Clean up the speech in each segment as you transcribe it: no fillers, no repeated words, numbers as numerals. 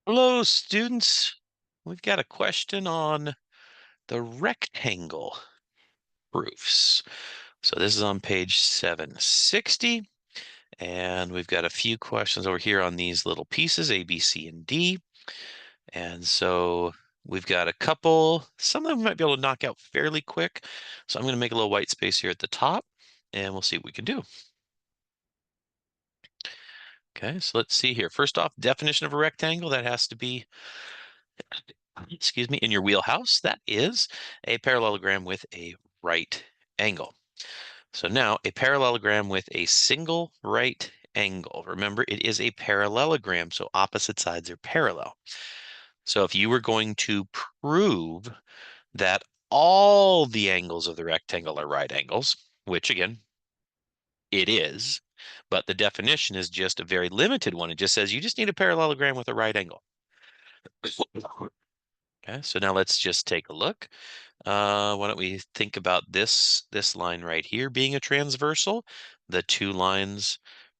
Hello, students. We've got a question on the rectangle proofs. So this is on page 760, and we've got a few questions over here on these little pieces, A, B, C, and D. And so we've got a couple. Some of them we might be able to knock out fairly quick. So I'm going to make a little white space here at the top, and we'll see what we can do. Okay, so let's see here. First off, definition of a rectangle, that has to be excuse me, in your wheelhouse. That is a parallelogram with a right angle. So now a parallelogram with a single right angle. Remember, it is a parallelogram, so opposite sides are parallel. So if you were going to prove that all the angles of the rectangle are right angles, which again, it is, but the definition is just a very limited one. It just says you just need a parallelogram with a right angle. Okay, so now let's just take a look. Why don't we think about this line right here being a transversal? The two lines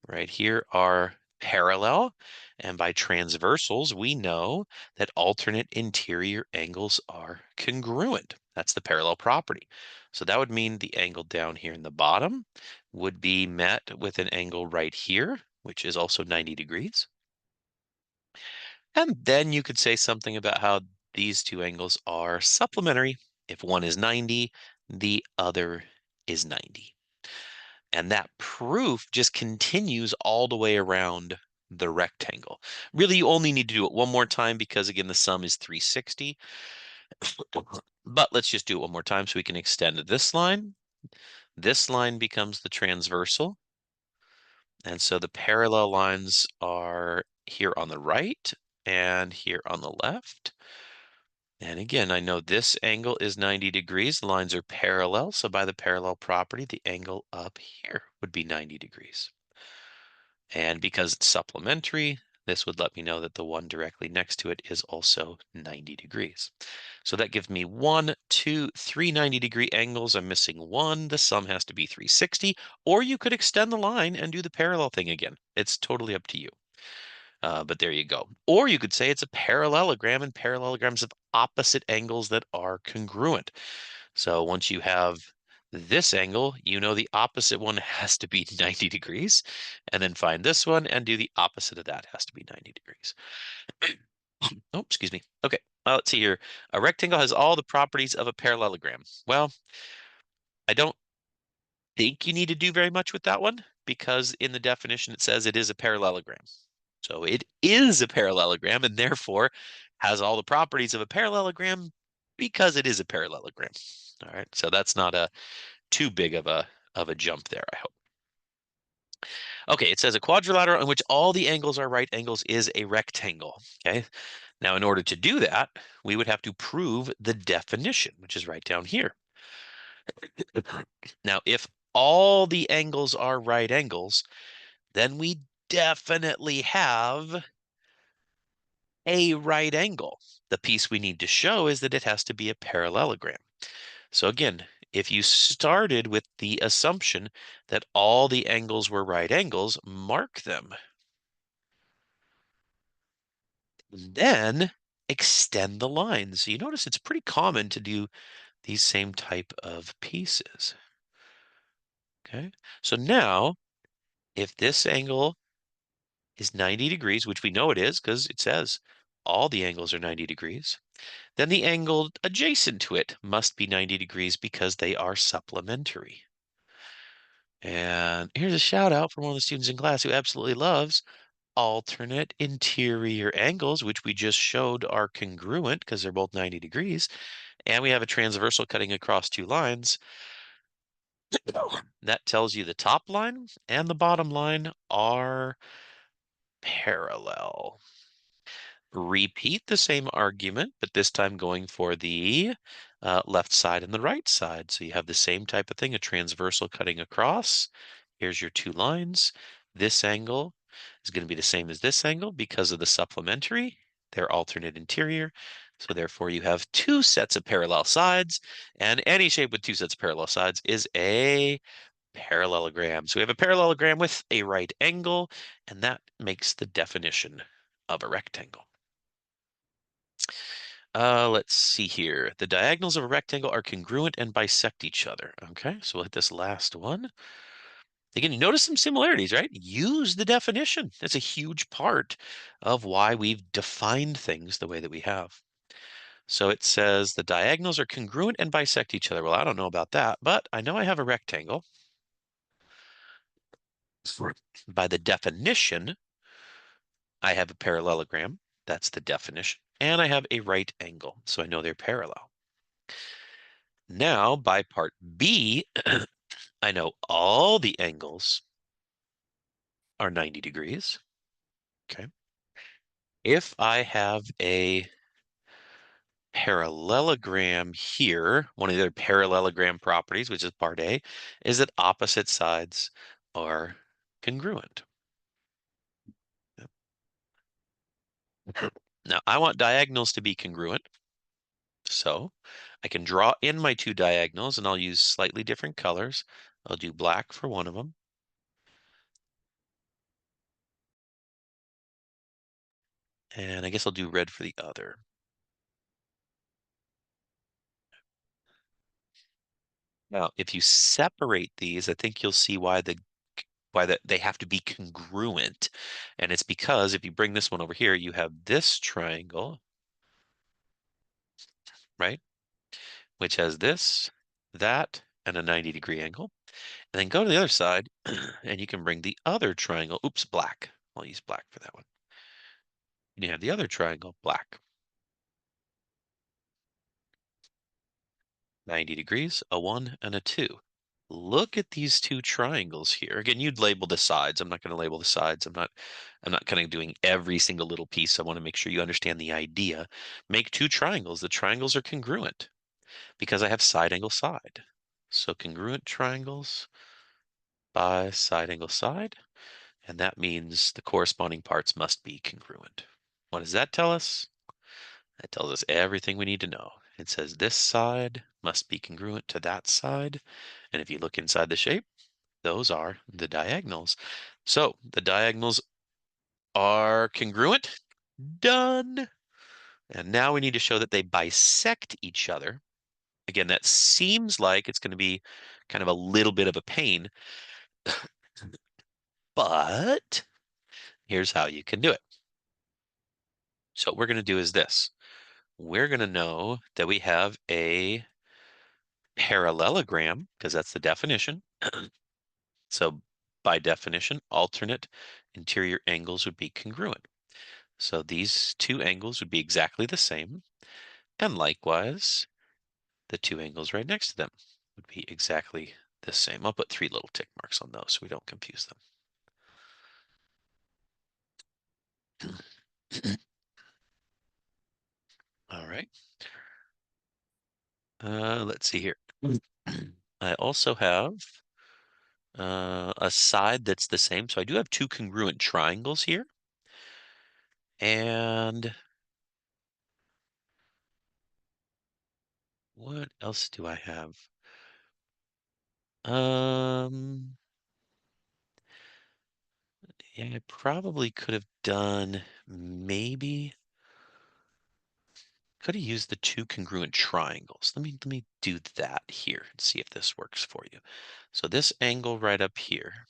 right here are parallel, and by transversals, we know that alternate interior angles are congruent. That's the parallel property. So that would mean the angle down here in the bottom would be met with an angle right here, which is also 90 degrees. And then you could say something about how these two angles are supplementary. If one is 90, the other is 90. And that proof just continues all the way around the rectangle. Really, you only need to do it one more time because, again, the sum is 360. But let's just do it one more time so we can extend this line. This line becomes the transversal. And so the parallel lines are here on the right and here on the left. And again, I know this angle is 90 degrees. The lines are parallel. So by the parallel property, the angle up here would be 90 degrees. And because it's supplementary, this would let me know that the one directly next to it is also 90 degrees. So that gives me 1, 2, 3 90-degree angles. I'm missing one. The sum has to be 360. Or you could extend the line and do the parallel thing again. It's totally up to you. But there you go. Or you could say it's a parallelogram, and parallelograms have opposite angles that are congruent. So once you have this angle, you know the opposite one has to be 90 degrees, and then find this one and do the opposite of that has to be 90 degrees. Oh, excuse me. Okay, let's see here. A rectangle has all the properties of a parallelogram. Well, I don't think you need to do very much with that one because in the definition it says it is a parallelogram. So it is a parallelogram and therefore has all the properties of a parallelogram because it is a parallelogram. All right, so that's not a too big of a jump there, I hope. Okay, it says a quadrilateral in which all the angles are right angles is a rectangle. Okay, now in order to do that, we would have to prove the definition, which is right down here. Now, if all the angles are right angles, then we definitely have a right angle. The piece we need to show is that it has to be a parallelogram. So again, if you started with the assumption that all the angles were right angles, mark them. Then extend the lines. So you notice it's pretty common to do these same type of pieces. Okay, so now if this angle is 90 degrees, which we know it is because it says all the angles are 90 degrees, then the angle adjacent to it must be 90 degrees because they are supplementary. And here's a shout out from one of the students in class who absolutely loves alternate interior angles, which we just showed are congruent because they're both 90 degrees. And we have a transversal cutting across two lines. That tells you the top line and the bottom line are parallel. Repeat the same argument, but this time going for the left side and the right side. So you have the same type of thing, a transversal cutting across. Here's your two lines. This angle is going to be the same as this angle because of the supplementary. They're alternate interior. So therefore you have two sets of parallel sides, and any shape with two sets of parallel sides is a parallelogram. So we have a parallelogram with a right angle, and that makes the definition of a rectangle. Let's see here. The diagonals of a rectangle are congruent and bisect each other. Okay, so we'll hit this last one. Again, you notice some similarities, right? Use the definition. That's a huge part of why we've defined things the way that we have. So it says the diagonals are congruent and bisect each other. Well, I don't know about that, but I know I have a rectangle. By the definition, I have a parallelogram. That's the definition. And I have a right angle, so I know they're parallel. Now, by part B, I know all the angles are 90 degrees. Okay. If I have a parallelogram here, one of the other parallelogram properties, which is part A, is that opposite sides are congruent. Now, I want diagonals to be congruent, so I can draw in my two diagonals, and I'll use slightly different colors. I'll do black for one of them. And I guess I'll do red for the other. Now, if you separate these, I think you'll see why they have to be congruent. And it's because if you bring this one over here, you have this triangle, right? Which has this, that, and a 90-degree angle. And then go to the other side, and you can bring the other triangle. Oops, black. I'll use black for that one. And you have the other triangle, black. 90 degrees, a 1 and a 2. Look at these two triangles here. Again, you'd label the sides. I'm not going to label the sides. I'm not kind of doing every single little piece. I want to make sure you understand the idea. Make two triangles. The triangles are congruent because I have side angle side. So congruent triangles by side angle side, and that means the corresponding parts must be congruent. What does that tell us? That tells us everything we need to know. It says this side must be congruent to that side. And if you look inside the shape, those are the diagonals. So the diagonals are congruent. Done. And now we need to show that they bisect each other. Again, that seems like it's going to be kind of a little bit of a pain, but here's how you can do it. So what we're going to do is this. We're going to know that we have a parallelogram, because that's the definition. So by definition, alternate interior angles would be congruent. So these two angles would be exactly the same. And likewise, the two angles right next to them would be exactly the same. I'll put 3 little tick marks on those so we don't confuse them. All right. Let's see here. I also have a side that's the same. So I do have two congruent triangles here. And what else do I have? Yeah, I probably could have done maybe could have used the two congruent triangles. Let me do that here and see if this works for you. So this angle right up here,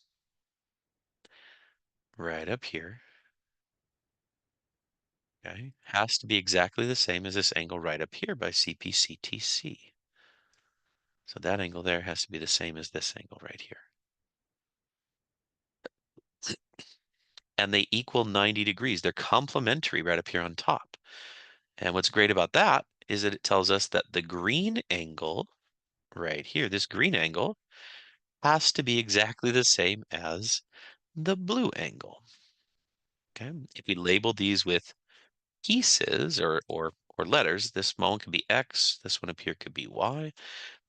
okay, has to be exactly the same as this angle right up here by CPCTC. So that angle there has to be the same as this angle right here. And they equal 90 degrees. They're complementary right up here on top. And what's great about that is that it tells us that the green angle right here, this green angle, has to be exactly the same as the blue angle. Okay, if we label these with pieces or letters, this small one could be X, this one up here could be Y,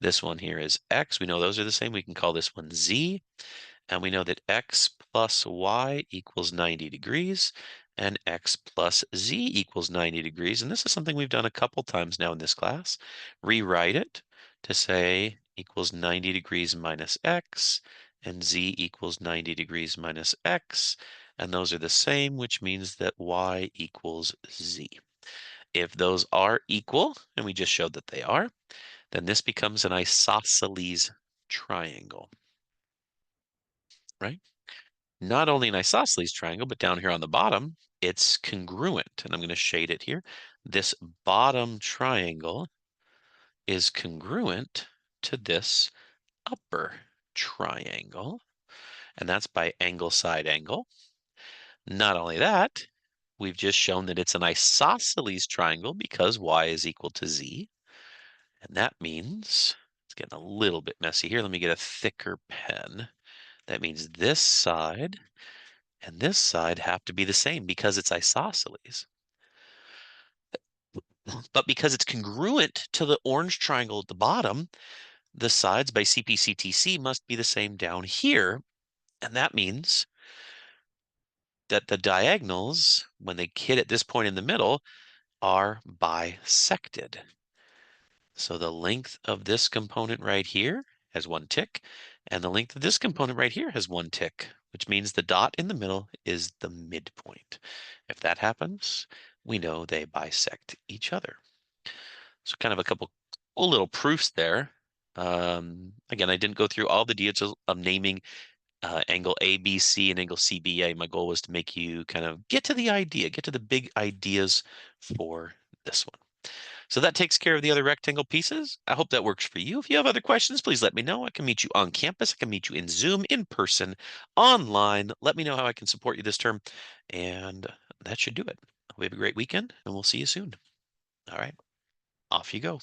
this one here is X. We know those are the same. We can call this one Z. And we know that X plus Y equals 90 degrees and X plus Z equals 90 degrees. And this is something we've done a couple times now in this class. Rewrite it to say equals 90 degrees minus X and Z equals 90 degrees minus X. And those are the same, which means that Y equals Z. If those are equal, and we just showed that they are, then this becomes an isosceles triangle, right? Not only an isosceles triangle, but down here on the bottom, it's congruent. And I'm going to shade it here. This bottom triangle is congruent to this upper triangle. And that's by angle side angle. Not only that, we've just shown that it's an isosceles triangle because y is equal to z. And that means, it's getting a little bit messy here. Let me get a thicker pen. That means this side and this side have to be the same because it's isosceles. But because it's congruent to the orange triangle at the bottom, the sides by CPCTC must be the same down here. And that means that the diagonals, when they hit at this point in the middle, are bisected. So the length of this component right here has one tick, and the length of this component right here has one tick, which means the dot in the middle is the midpoint. If that happens, we know they bisect each other. So kind of a couple cool little proofs there. Again, I didn't go through all the details of naming angle ABC and angle CBA. My goal was to make you kind of get to the idea, get to the big ideas for this one. So that takes care of the other rectangle pieces. I hope that works for you. If you have other questions, please let me know. I can meet you on campus. I can meet you in Zoom, in person, online. Let me know how I can support you this term. And that should do it. Hope you have a great weekend, and we'll see you soon. All right, off you go.